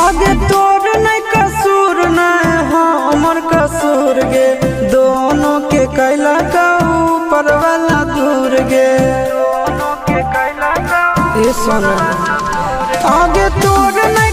आगे तोर नहीं कसूर नहीं हमर कसूर गे दोनों के कैला का ऊपर वाला दूर गे ये सोना आगे तोर नहीं